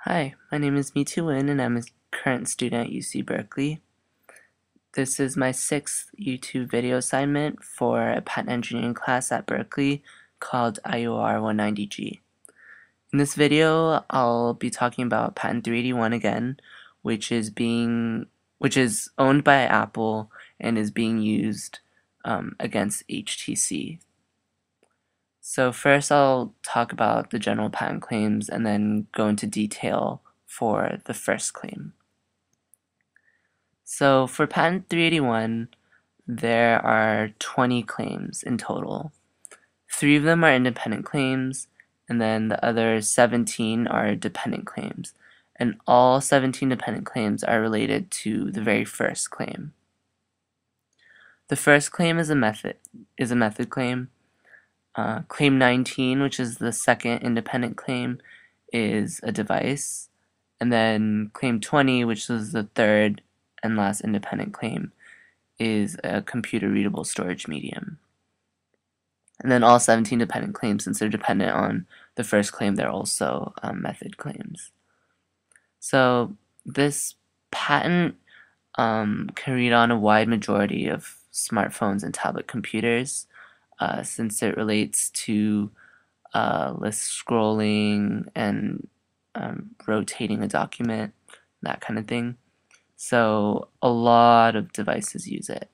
Hi, my name is Mi-Tu Win and I'm a current student at UC Berkeley. This is my 6th YouTube video assignment for a patent engineering class at Berkeley called IOR 190G. In this video, I'll be talking about patent 381 again, which is owned by Apple and is being used against HTC. So first I'll talk about the general patent claims and then go into detail for the first claim. So for patent 381, there are 20 claims in total. 3 of them are independent claims, and then the other 17 are dependent claims. And all 17 dependent claims are related to the very first claim. The first claim is a method claim. Claim 19, which is the second independent claim, is a device. And then claim 20, which is the third and last independent claim, is a computer-readable storage medium. And then all 17 dependent claims, since they're dependent on the first claim, they're also method claims. So this patent can read on a wide majority of smartphones and tablet computers, since it relates to list scrolling and rotating a document, that kind of thing. So a lot of devices use it.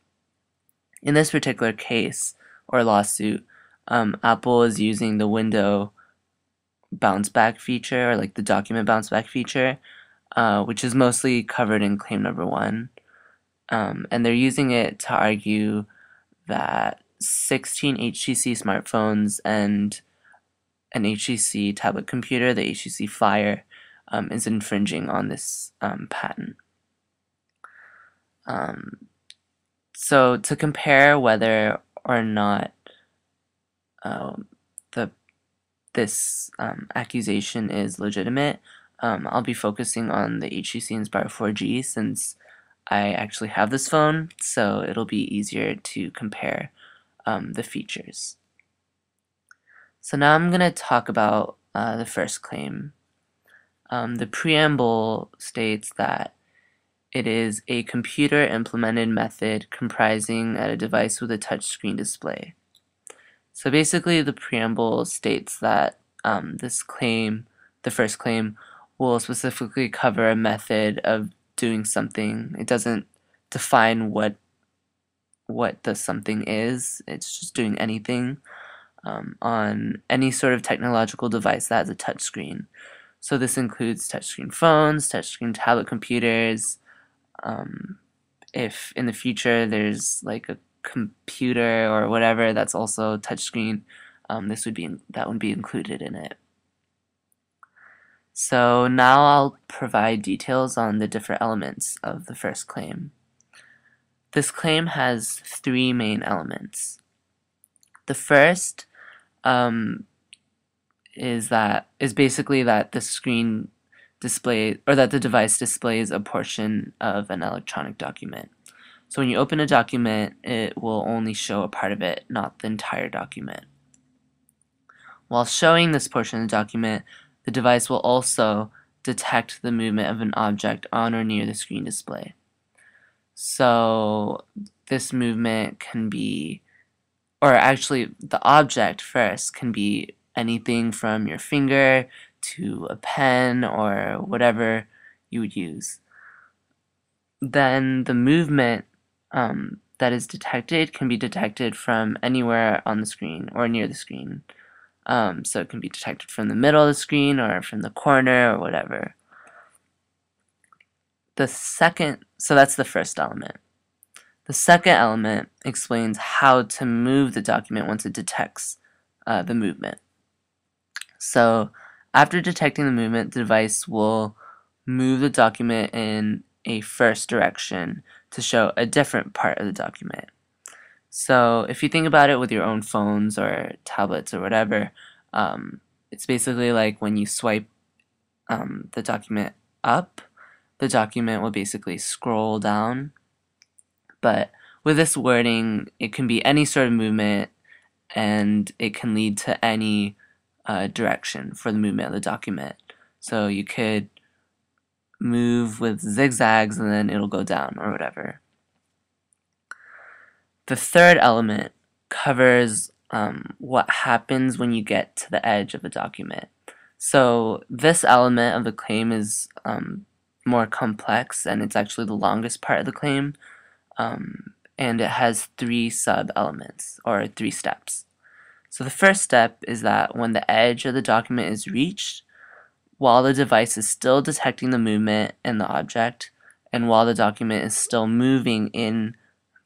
In this particular case or lawsuit, Apple is using the window bounce back feature, or like the document bounce back feature, which is mostly covered in claim number 1. And they're using it to argue that 16 HTC smartphones and an HTC tablet computer, the HTC Flyer, is infringing on this patent. So to compare whether or not this accusation is legitimate, I'll be focusing on the HTC Inspire 4G since I actually have this phone, so it'll be easier to compare the features. So now I'm going to talk about the first claim. The preamble states that it is a computer-implemented method comprising a device with a touchscreen display. So basically the preamble states that this claim, the first claim, will specifically cover a method of doing something. It doesn't define what the something is. It's just doing anything on any sort of technological device that has a touchscreen. So this includes touchscreen phones, touchscreen tablet computers. If in the future there's like a computer or whatever that's also touchscreen, that would be included in it. So now I'll provide details on the different elements of the first claim. This claim has 3 main elements. The first is basically that the screen display, or that the device displays a portion of an electronic document. So when you open a document, it will only show a part of it, not the entire document. While showing this portion of the document, the device will also detect the movement of an object on or near the screen display. So this movement can be, or actually the object first can be anything from your finger to a pen or whatever you would use. Then the movement that is detected can be detected from anywhere on the screen or near the screen. So it can be detected from the middle of the screen or from the corner or whatever. So that's the first element. The second element explains how to move the document once it detects the movement. So after detecting the movement, the device will move the document in a first direction to show a different part of the document. So if you think about it with your own phones or tablets or whatever, it's basically like when you swipe the document up, the document will basically scroll down. But with this wording, it can be any sort of movement, and it can lead to any direction for the movement of the document. So you could move with zigzags and then it'll go down or whatever. The third element covers what happens when you get to the edge of a document. So this element of the claim is more complex, and it's actually the longest part of the claim, and it has 3 sub-elements, or 3 steps. So the first step is that when the edge of the document is reached, while the device is still detecting the movement in the object, and while the document is still moving in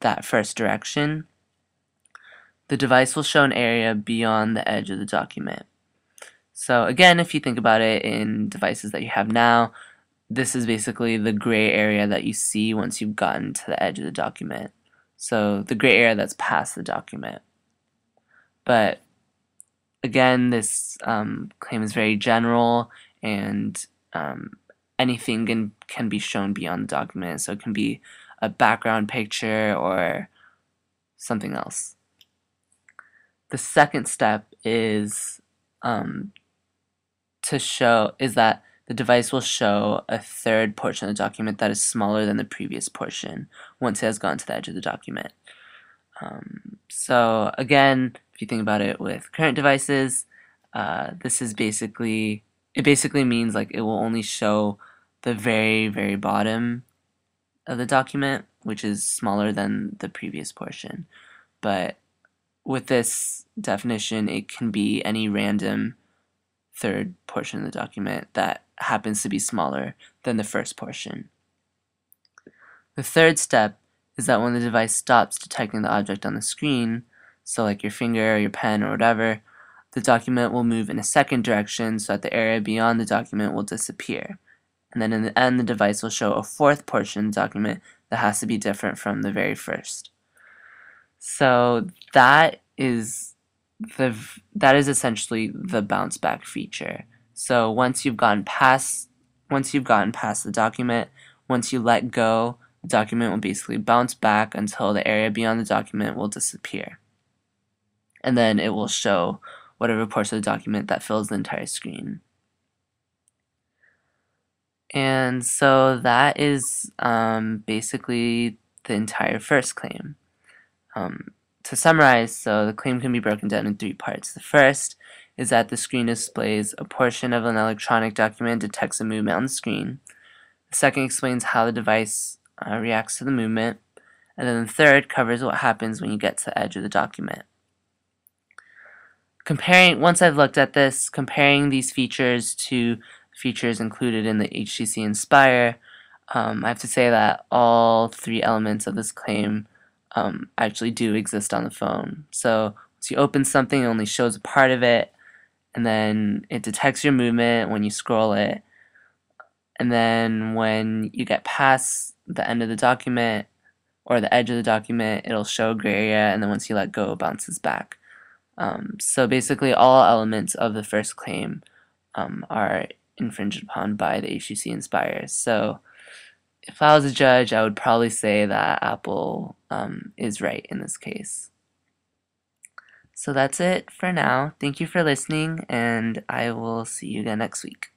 that first direction, the device will show an area beyond the edge of the document. So again, if you think about it in devices that you have now, this is basically the gray area that you see once you've gotten to the edge of the document. So the gray area that's past the document. But again, this claim is very general, and anything can be shown beyond the document. So it can be a background picture or something else. The second step is that the device will show a third portion of the document that is smaller than the previous portion once it has gone to the edge of the document. So again, if you think about it with current devices, this is basically means like it will only show the very, very bottom of the document, which is smaller than the previous portion. But with this definition, it can be any random third portion of the document that happens to be smaller than the first portion. The third step is that when the device stops detecting the object on the screen, so like your finger or your pen or whatever, the document will move in a second direction so that the area beyond the document will disappear. And then in the end, the device will show a fourth portion of the document that has to be different from the very first. So that is essentially the bounce back feature. So once you've gotten past the document, once you let go, the document will basically bounce back until the area beyond the document will disappear. And then it will show whatever portion of the document that fills the entire screen. And so that is basically the entire first claim. To summarize, so the claim can be broken down in 3 parts. The first is that the screen displays a portion of an electronic document detects a movement on the screen. The second explains how the device reacts to the movement. And then the third covers what happens when you get to the edge of the document. Once I've looked at this, comparing these features to features included in the HTC Inspire, I have to say that all 3 elements of this claim actually do exist on the phone. So once you open something, it only shows a part of it, and then it detects your movement when you scroll it, and then when you get past the end of the document or the edge of the document, it'll show a gray area, and then once you let go, it bounces back. So basically all elements of the first claim are infringed upon by the HTC Inspire. So if I was a judge, I would probably say that Apple is right in this case. So that's it for now. Thank you for listening, and I will see you again next week.